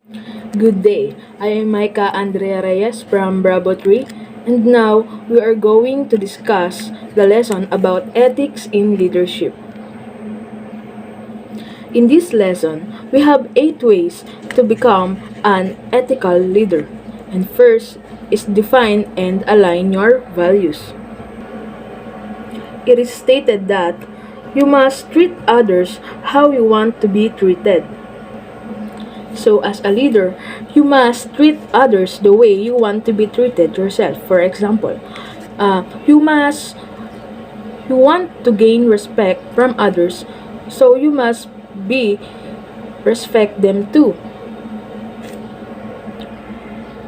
Good day. I am Micah Andrea Reyes from Bravo 3, and now we are going to discuss the lesson about ethics in leadership. In this lesson, we have 8 ways to become an ethical leader. And first is define and align your values. It is stated that you must treat others how you want to be treated. So, as a leader, you must treat others the way you want to be treated yourself. For example, uh, you must you want to gain respect from others, so you must be respect them too.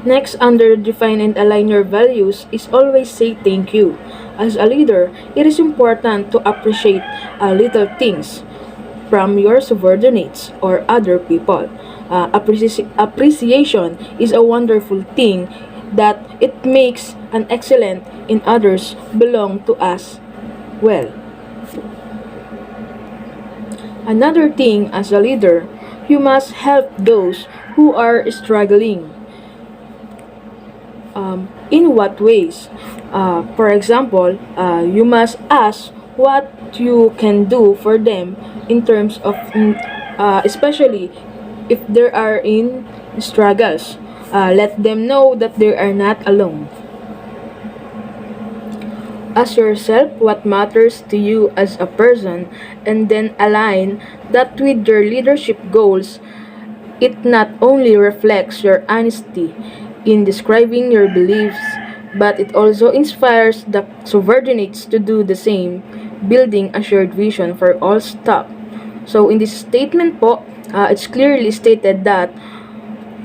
Next, under define and align your values is always say thank you. As a leader, it is important to appreciate little things from your subordinates or other people. Appreciation is a wonderful thing that it makes an excellent in others belong to us well. Another thing as a leader, you must help those who are struggling. In what ways? For example, you must ask what you can do for them in terms of, especially if they are in struggles. Let them know that they are not alone. Ask yourself what matters to you as a person and then align that with your leadership goals. It not only reflects your honesty in describing your beliefs, but it also inspires the subordinates to do the same, building a shared vision for all staff. So in this statement po, it's clearly stated that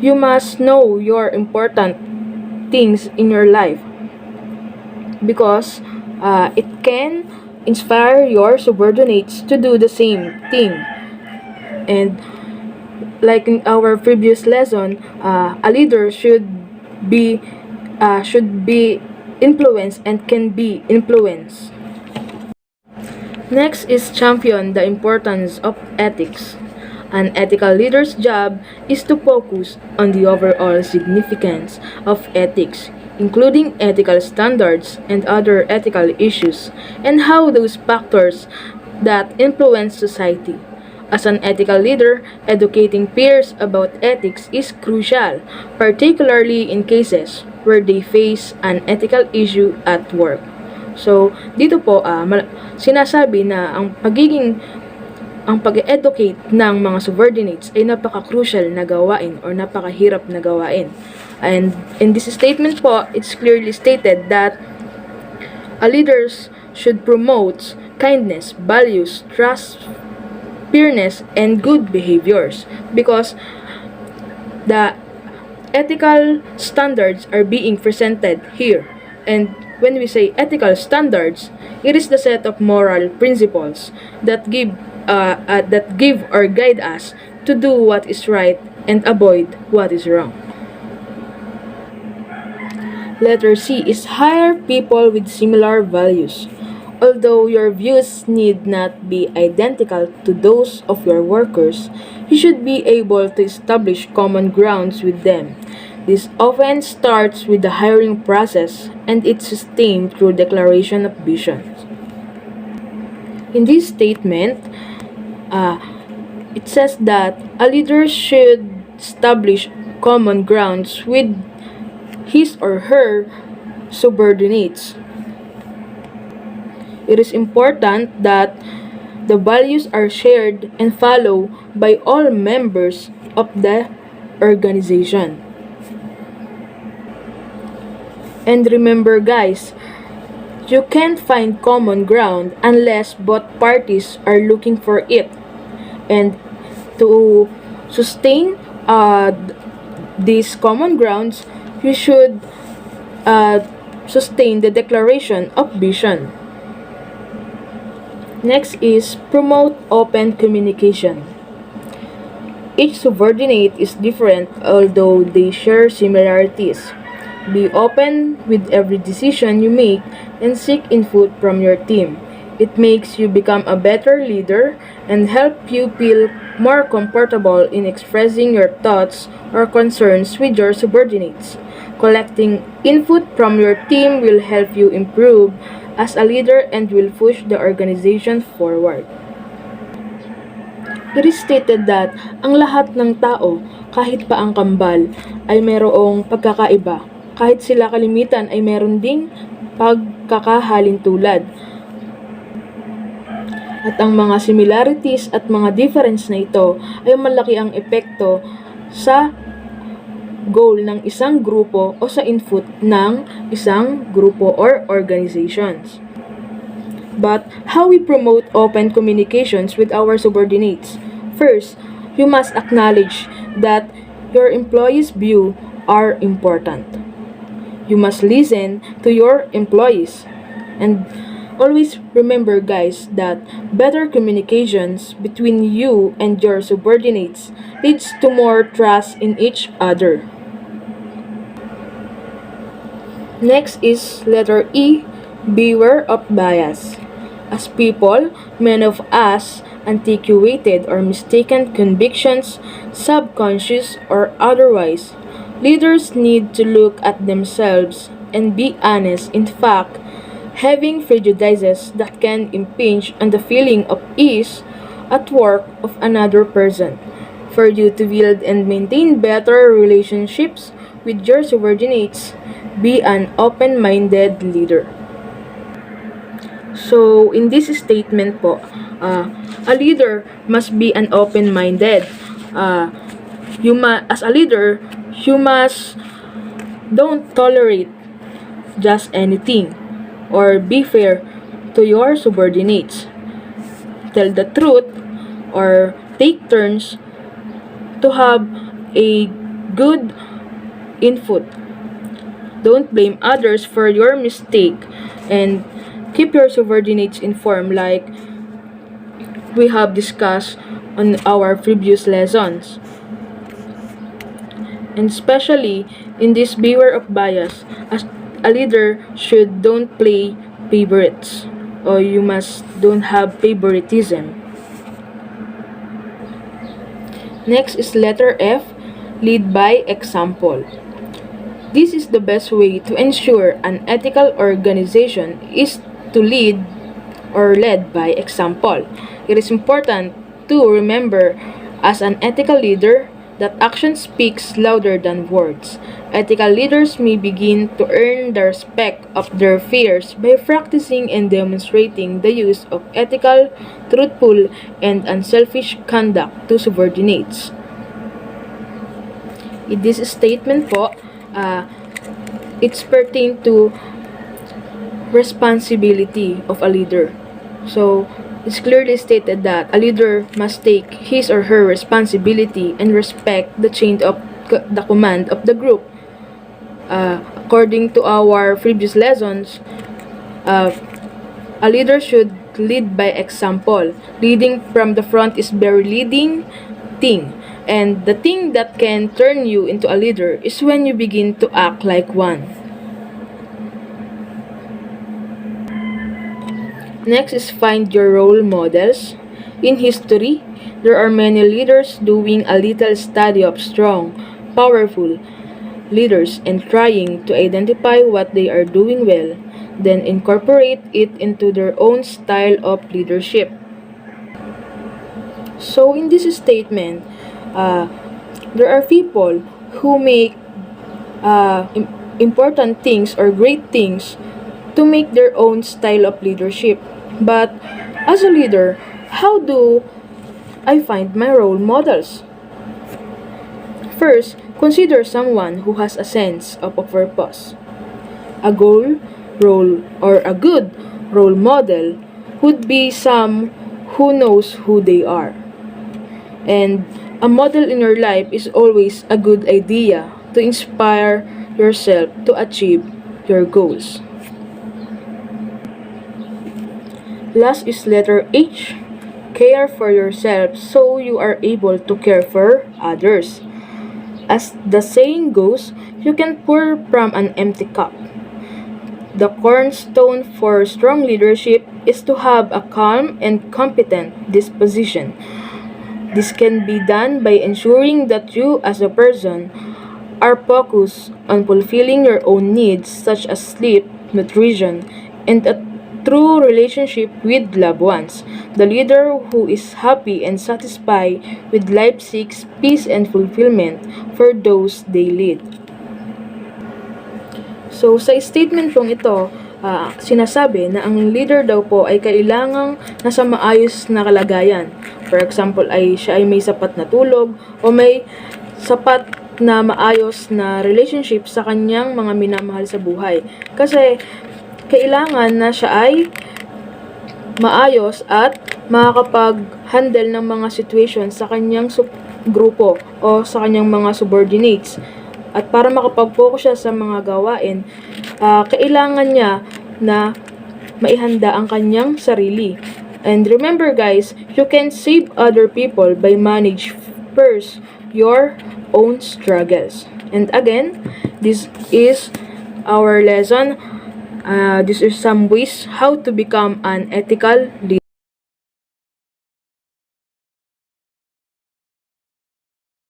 you must know your important things in your life because it can inspire your subordinates to do the same thing. And like in our previous lesson, a leader should be influenced and can be influenced. Next is champion the importance of ethics. An ethical leader's job is to focus on the overall significance of ethics, including ethical standards and other ethical issues, and how those factors that influence society. As an ethical leader, educating peers about ethics is crucial, particularly in cases where they face an ethical issue at work. So, dito po, sinasabi na ang pag-educate ng mga subordinates ay napaka-crucial na gawain or napakahirap na gawain. And in this statement po, it's clearly stated that a leaders should promote kindness, values, trust, fairness, and good behaviors because the ethical standards are being presented here. And when we say ethical standards, it is the set of moral principles that give or guide us to do what is right and avoid what is wrong. Letter C is hire people with similar values. Although your views need not be identical to those of your workers, you should be able to establish common grounds with them. This often starts with the hiring process and it's sustained through declaration of visions. In this statement, it says that a leader should establish common grounds with his or her subordinates. It is important that the values are shared and followed by all members of the organization. And remember guys, you can't find common ground unless both parties are looking for it. And to sustain these common grounds, you should sustain the declaration of vision. Next is promote open communication. Each subordinate is different although they share similarities. Be open with every decision you make and seek input from your team. It makes you become a better leader and help you feel more comfortable in expressing your thoughts or concerns with your subordinates. Collecting input from your team will help you improve as a leader and will push the organization forward. It is stated that ang lahat ng tao, kahit pa ang kambal, ay mayroong pagkakaiba. Kahit sila kalimitan ay meron ding pagkakahalintulad. At ang mga similarities at mga difference na ito ay malaki ang epekto sa goal ng isang grupo o sa input ng isang grupo or organizations. But how we promote open communications with our subordinates? First, you must acknowledge that your employees' views are important. You must listen to your employees. And always remember, guys, that better communications between you and your subordinates leads to more trust in each other. Next is letter E, beware of bias. As people, many of us antiquated or mistaken convictions, subconscious or otherwise. Leaders need to look at themselves and be honest. In fact, having prejudices that can impinge on the feeling of ease at work of another person. For you to build and maintain better relationships with your subordinates, be an open-minded leader. So, in this statement po, a leader must be an open-minded. As a leader, you must don't tolerate just anything or be fair to your subordinates. Tell the truth or take turns to have a good input. Don't blame others for your mistake and keep your subordinates informed like we have discussed on our previous lessons. And especially in this beware of bias, as a leader should don't play favorites or you must don't have favoritism. Next is letter F, lead by example. This is the best way to ensure an ethical organization is to lead or led by example. It is important to remember as an ethical leader that action speaks louder than words. Ethical leaders may begin to earn the respect of their peers by practicing and demonstrating the use of ethical, truthful, and unselfish conduct to subordinates. In this statement po, it's pertain to responsibility of a leader. So, it's clearly stated that a leader must take his or her responsibility and respect the chain of the command of the group. According to our previous lessons, a leader should lead by example. Leading from the front is very leading thing. And the thing that can turn you into a leader is when you begin to act like one. Next is find your role models. In history, there are many leaders doing a little study of strong, powerful leaders and trying to identify what they are doing well, then incorporate it into their own style of leadership. So in this statement, there are people who make important things or great things to make their own style of leadership. But as a leader, how do I find my role models? First, consider someone who has a sense of a purpose. A goal, role, or a good role model would be some who knows who they are. And a model in your life is always a good idea to inspire yourself to achieve your goals. Last is letter H. Care for yourself so you are able to care for others. As the saying goes, you can pour from an empty cup. The cornerstone for strong leadership is to have a calm and competent disposition. This can be done by ensuring that you, as a person, are focused on fulfilling your own needs such as sleep, nutrition, and a true relationship with loved ones. The leader who is happy and satisfied with life seeks peace and fulfillment for those they lead. So, sa statement pong ito, sinasabi na ang leader daw po ay kailangang nasa maayos na kalagayan. For example, siya ay may sapat na tulog o may sapat na maayos na relationship sa kanyang mga minamahal sa buhay. Kasi, kailangan na siya ay maayos at makakapag-handle ng mga situation sa kanyang grupo o sa kanyang mga subordinates. At para makapag-focus siya sa mga gawain, kailangan niya na maihanda ang kanyang sarili. And remember guys, you can save other people by manage first your own struggles. And again, this is our lesson. This is some ways how to become an ethical leader.